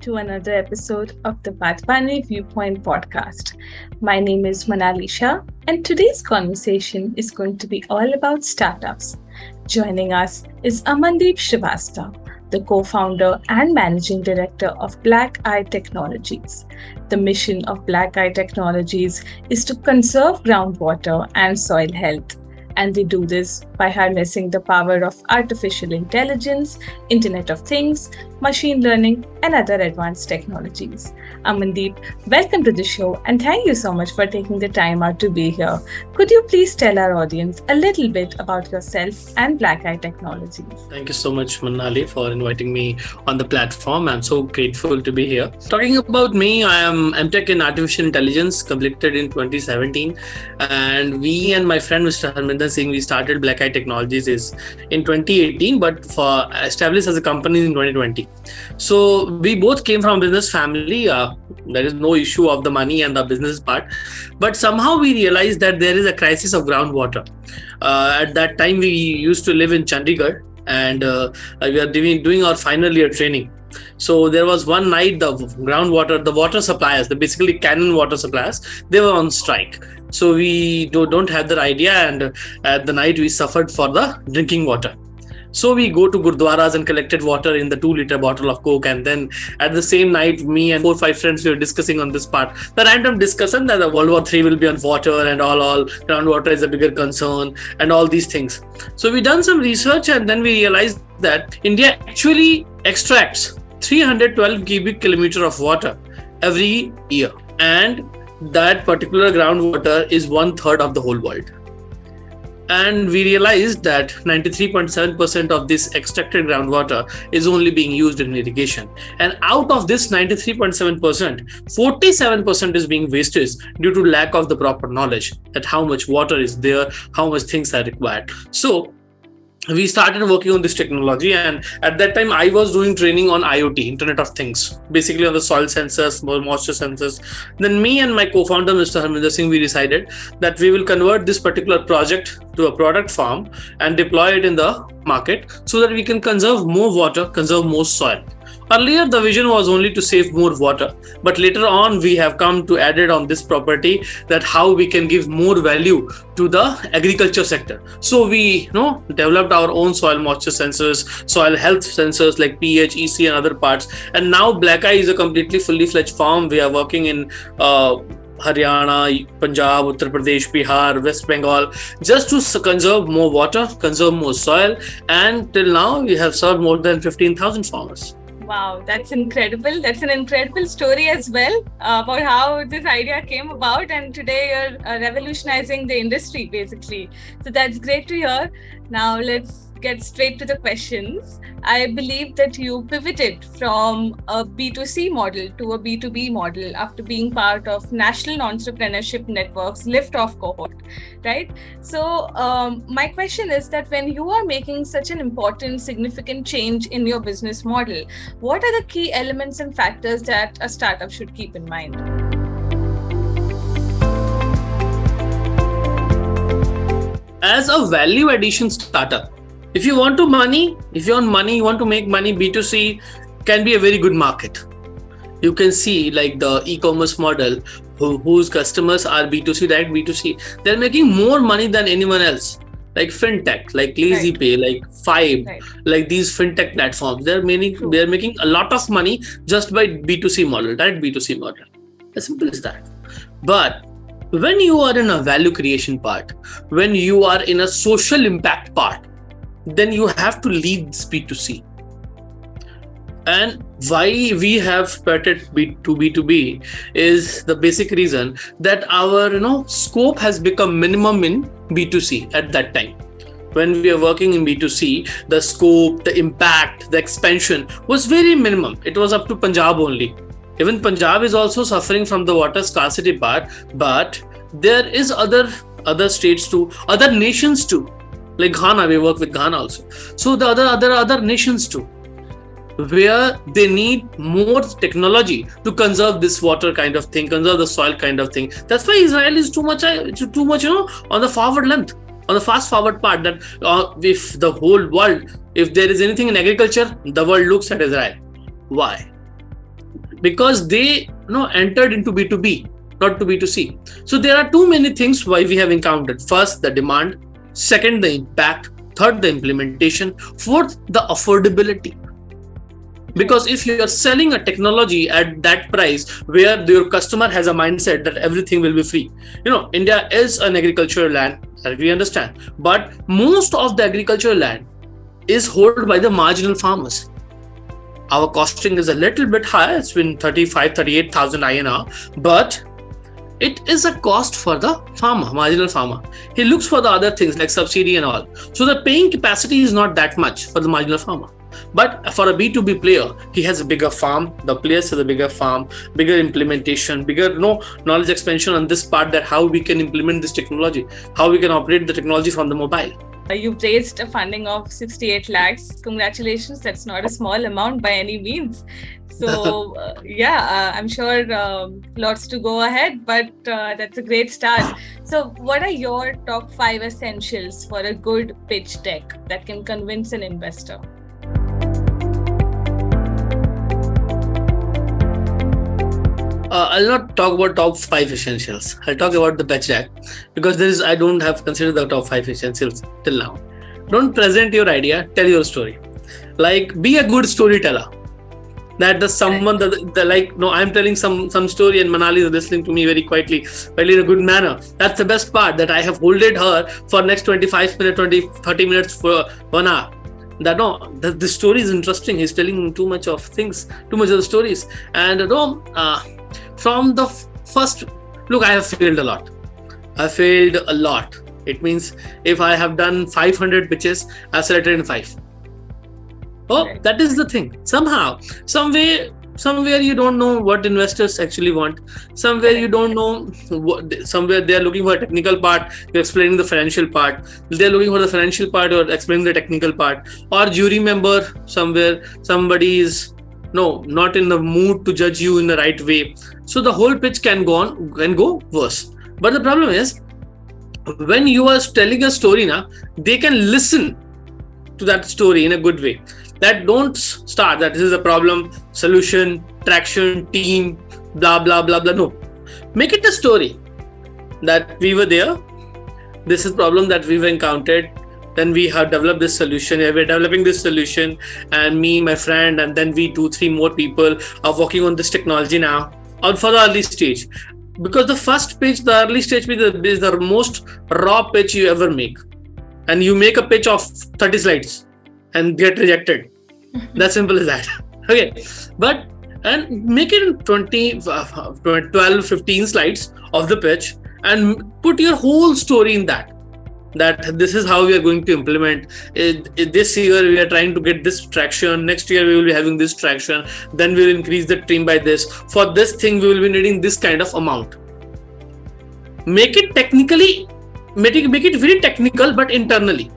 to another episode of the Wadhwani Viewpoint podcast. My name is Manali Shah, and today's conversation is going to be all about startups. Joining us is Amandeep Srivastava, the co-founder and managing director of Black Eye Technologies. The mission of Black Eye Technologies is to conserve groundwater and soil health. And they do this by harnessing the power of artificial intelligence, Internet of Things, machine learning, and other advanced technologies. Amandeep, welcome to the show, and thank you so much for taking the time out to be here. Could you please tell our audience a little bit about yourself and Black Eye Technologies? Thank you so much, Manali, for inviting me on the platform. I'm so grateful to be here. Talking about me, I am MTech in Artificial Intelligence, completed in 2017. And we and my friend, Mr. Harminder Singh, we started Black Eye Technologies is in 2018, but for established as a company in 2020. So we both came from a business family. There is no issue of the money and the business part. But somehow we realized that there is a crisis of groundwater. At that time, we used to live in Chandigarh, and we are doing our final year training. So there was one night, the water suppliers, the basically Canon water suppliers, they were on strike. So we don't have that idea, and at the night we suffered for the drinking water. So we go to Gurdwaras and collected water in the 2-liter bottle of Coke. And then at the same night, me and 4-5 friends, we were discussing on this part, the random discussion that the World War III will be on water and all groundwater is a bigger concern and all these things. So we done some research, and then we realized that India actually extracts 312 cubic kilometer of water every year. And that particular groundwater is 1/3 of the whole world. And we realized that 93.7% of this extracted groundwater is only being used in irrigation. And out of this 93.7%, 47% is being wasted due to lack of the proper knowledge that how much water is there, how much things are required. So we started working on this technology, and at that time I was doing training on IoT, Internet of Things, basically on the soil sensors, moisture sensors. Then me and my co-founder, Mr. Harminder Singh, we decided that we will convert this particular project to a product form and deploy it in the market so that we can conserve more water, conserve more soil. Earlier, the vision was only to save more water, but later on, we have come to add it on this property that how we can give more value to the agriculture sector. So we developed our own soil moisture sensors, soil health sensors like pH, EC, and other parts. And now Black Eye is a completely fully fledged farm. We are working in Haryana, Punjab, Uttar Pradesh, Bihar, West Bengal, just to conserve more water, conserve more soil. And till now, we have served more than 15,000 farmers. Wow, that's incredible. That's an incredible story as well about how this idea came about. And today you're revolutionizing the industry, basically. So that's great to hear. Now let's get straight to the questions. I believe that you pivoted from a B2C model to a B2B model after being part of National Entrepreneurship Network's liftoff cohort, right? So my question is that when you are making such an important, significant change in your business model, what are the key elements and factors that a startup should keep in mind? As a value addition startup, if you want money, you want to make money, B2C can be a very good market. You can see like the e-commerce model whose customers are B2C, direct B2C. They're making more money than anyone else. Like fintech, like LazyPay, like Five, like these fintech platforms. They're making a lot of money just by B2C model, direct B2C model. As simple as that. But when you are in a value creation part, when you are in a social impact part, then you have to lead B2C. And why we have pivoted to B2B is the basic reason that our scope has become minimum in B2C at that time. When we are working in B2C, the scope, the impact, the expansion was very minimum. It was up to Punjab only. Even Punjab is also suffering from the water scarcity part, but there is other states too, other nations too. Like Ghana, we work with Ghana also. So the other nations too, where they need more technology to conserve this water kind of thing, conserve the soil kind of thing. That's why Israel is too much, on the forward length, on the fast forward part. That if the whole world, if there is anything in agriculture, the world looks at Israel. Why? because they entered into B2B, not to B2C. So there are too many things why we have encountered. First, the demand. Second, the impact. Third, the implementation. Fourth, the affordability. Because if you are selling a technology at that price where your customer has a mindset that everything will be free, India is an agricultural land, that we understand, but most of the agricultural land is held by the marginal farmers. Our costing is a little bit higher. It's been 38,000 INR, but it is a cost for the farmer, marginal farmer. He looks for the other things like subsidy and all. So the paying capacity is not that much for the marginal farmer. But for a B2B player, he has a bigger farm. The players has a bigger farm, bigger implementation, bigger knowledge expansion on this part, that how we can implement this technology, how we can operate the technology from the mobile. You've raised a funding of 68 lakhs. Congratulations. That's not a small amount by any means. So, I'm sure lots to go ahead, but that's a great start. So, what are your top 5 essentials for a good pitch deck that can convince an investor? I'll not talk about top 5 essentials. I'll talk about the pitch deck, because I don't have considered the top 5 essentials till now. Don't present your idea, tell your story. Like, be a good storyteller. That the someone I'm telling some story and Manali is listening to me very quietly, in a good manner. That's the best part, that I have holded her for next 25 minutes, 30 minutes for 1 hour. That the story is interesting. He's telling too much of things, too much of the stories. And from the first look, I have failed a lot. It means if I have done 500 pitches, I've selected in 5. Right. That is the thing. Somehow, somewhere you don't know what investors actually want. Somewhere you don't know somewhere they are looking for a technical part, you're explaining the financial part. They're looking for the financial part, or explaining the technical part. Or jury member, somewhere somebody is not in the mood to judge you in the right way. So the whole pitch can go worse. But the problem is, when you are telling a story now, they can listen to that story in a good way. That don't start that this is a problem, solution, traction, team, blah blah blah blah. No, make it a story that we were there. This is problem that we've encountered. Then we have developed this solution. We're developing this solution, and me, my friend, and then we 2-3 more people are working on this technology now. Or for the early stage, because the first pitch, the early stage pitch is the most raw pitch you ever make, and you make a pitch of 30 slides and get rejected. That simple as that. Okay, and make it in 12, 15 slides of the pitch, and put your whole story in that this is how we are going to implement it. This year we are trying to get this traction. Next year we will be having this traction. Then we will increase the team by this. For this thing we will be needing this kind of amount. Make it very technical, but internally.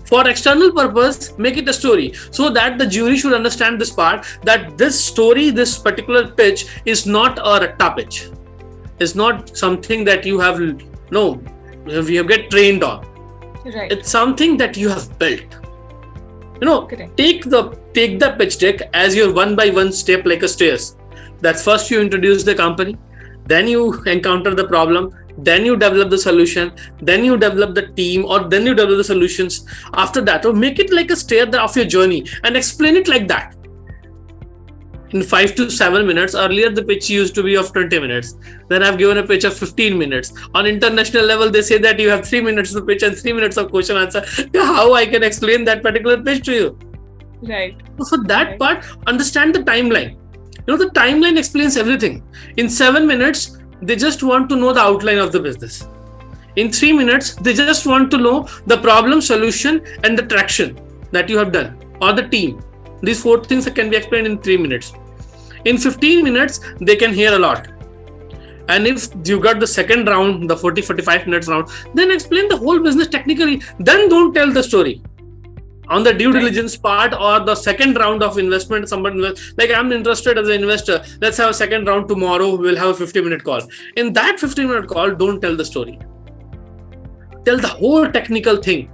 For external purpose, make it a story, so that the jury should understand this part, that this story, this particular pitch is not a ratta pitch. It's not something that you have get trained on. Right. It's something that you have built. Correct. Take the pitch deck as your 1-by-1 step, like a stairs. That first you introduce the company, then you encounter the problem, then you develop the solution, then you develop the team, or then you develop the solutions. After that, or make it like a stair of your journey, and explain it like that. In 5 to 7 minutes. Earlier, the pitch used to be of 20 minutes. Then I've given a pitch of 15 minutes. On international level, they say that you have 3 minutes of pitch and 3 minutes of question answer. How I can explain that particular pitch to you? Right. So for that part, understand the timeline. The timeline explains everything. In 7 minutes, they just want to know the outline of the business. In 3 minutes, they just want to know the problem, solution, and the traction that you have done, or the team. These 4 things can be explained in 3 minutes. In 15 minutes, they can hear a lot. And if you got the second round, the 40-45 minutes round, then explain the whole business technically. Then don't tell the story. On the due diligence part, or the second round of investment, somebody like, I'm interested as an investor, let's have a second round tomorrow, we'll have a 50-minute call. In that 15-minute call, don't tell the story. Tell the whole technical thing.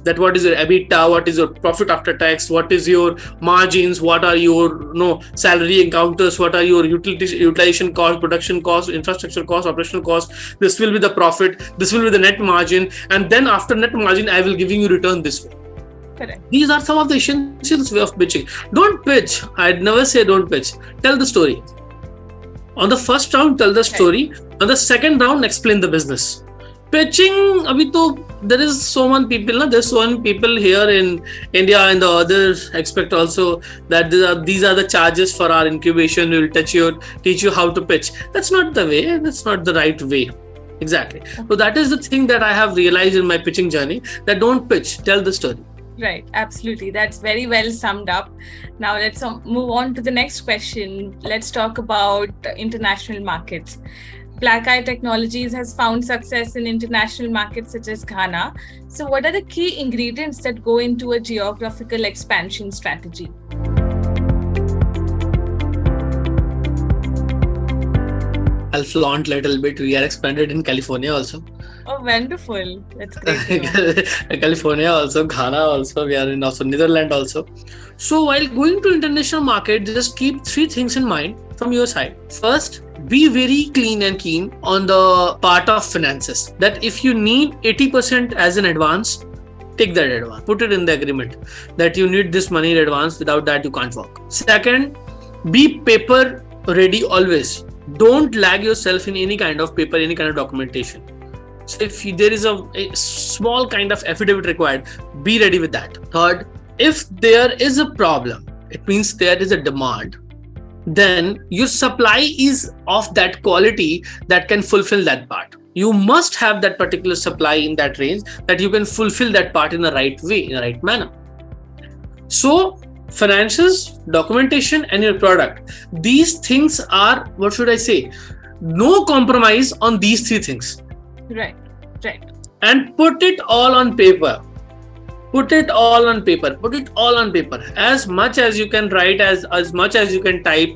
that what is your EBITDA, what is your profit after tax, what is your margins, what are your salary encounters, what are your utilization cost, production cost, infrastructure cost, operational cost. This will be the profit, this will be the net margin, and then after net margin I will giving you return this way. Correct. These are some of the essentials way of pitching. Don't pitch. I'd never say don't pitch. Tell the story. On the first round, tell the story. On the second round, explain the business. Pitching, abhi to, there is so many people, there's so many people here in India and the other expect also that these are the charges for our incubation. We'll teach you how to pitch. That's not the way. That's not the right way. Exactly. So that is the thing that I have realized in my pitching journey, that don't pitch, tell the story. Right, absolutely. That's very well summed up. Now let's move on to the next question. Let's talk about international markets. Black Eye Technologies has found success in international markets such as Ghana. So what are the key ingredients that go into a geographical expansion strategy? I'll flaunt a little bit. We are expanded in California also. Oh, wonderful. That's great. California also, Ghana also, we are in also Netherlands also. So while going to international market, just keep 3 things in mind from your side. First, be very clean and keen on the part of finances. That if you need 80% as an advance, take that advance. Put it in the agreement that you need this money in advance. Without that, you can't work. Second, be paper ready always. Don't lag yourself in any kind of paper, any kind of documentation. So if there is a small kind of affidavit required, be ready with that. Third, if there is a problem, it means there is a demand, then your supply is of that quality that can fulfill that part. You must have that particular supply in that range that you can fulfill that part in the right way, in the right manner. So finances, documentation, and your product. These things are, what should I say? No compromise on these 3 things. Right. And put it all on paper. Put it all on paper. As much as you can write, as much as you can type.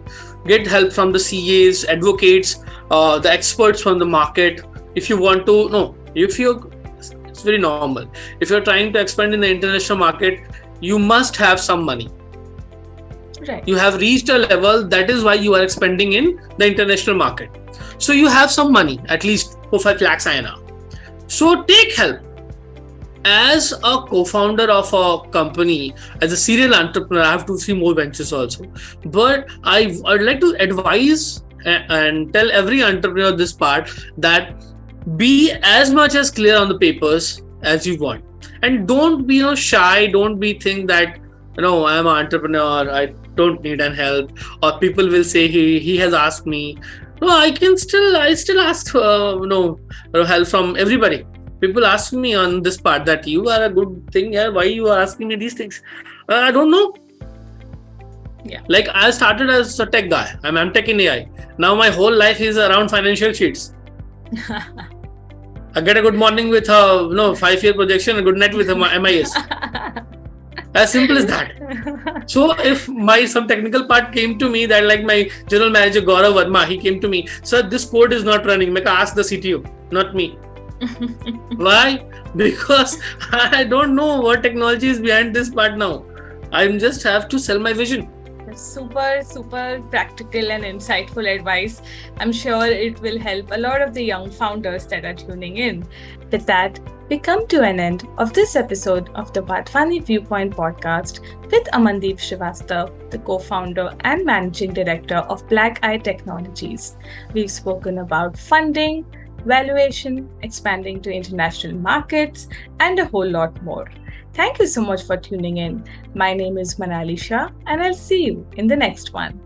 Get help from the CAs, advocates, the experts from the market. If you want to, it's very normal. If you're trying to expand in the international market, you must have some money. Right. You have reached a level, that is why you are expanding in the international market. So you have some money, at least 4-5 lakhs INR. So take help. As a co-founder of a company, as a serial entrepreneur, I have 2-3 more ventures also. But I'd like to advise and tell every entrepreneur this part, that be as much as clear on the papers as you want. And don't be shy, don't be think that I'm an entrepreneur, I don't need any help, or people will say he has asked me. No, I still ask help from everybody. People ask me on this part that you are a good thing, why you are asking me these things? I don't know. Yeah. Like I started as a tech guy. I'm tech in AI. Now my whole life is around financial sheets. I get a good morning with a 5-year projection, a good night with a MIS. As simple as that. So if some technical part came to me, that like my general manager Gaurav Verma, he came to me, sir, this code is not running. Make ask the CTO, not me. Why? Because I don't know what technology is behind this part now. I just have to sell my vision. Super practical and insightful advice. I'm sure it will help a lot of the young founders that are tuning in. With that, we come to an end of this episode of the Wadhwani Viewpoint podcast with Amandeep Srivastava, the co-founder and managing director of Black Eye Technologies. We've spoken about funding, valuation, expanding to international markets, and a whole lot more. Thank you so much for tuning in. My name is Manali Shah, and I'll see you in the next one.